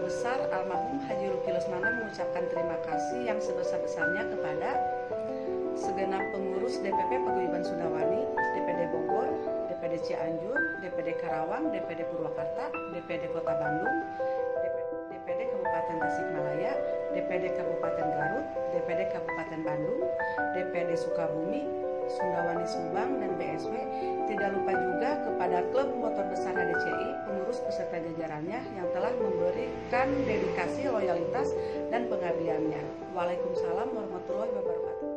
Besar almarhum Haji Luki Lesmana mengucapkan terima kasih yang sebesar-besarnya kepada segenap pengurus DPP Paguyuban Sundawani, DPD Bogor, DPD Cianjur, DPD Karawang, DPD Purwakarta, DPD Kota Bandung, DPD Kabupaten Tasikmalaya, DPD Kabupaten Garut, DPD Kabupaten Bandung, DPD Sukabumi, Sundawani Subang, dan BSW. Tidak lupa juga kepada Klub Motor Besar HDCI, pengurus beserta jajarannya yang telah memberikan dedikasi, loyalitas, dan pengabdiannya. Waalaikumsalam warahmatullahi wabarakatuh.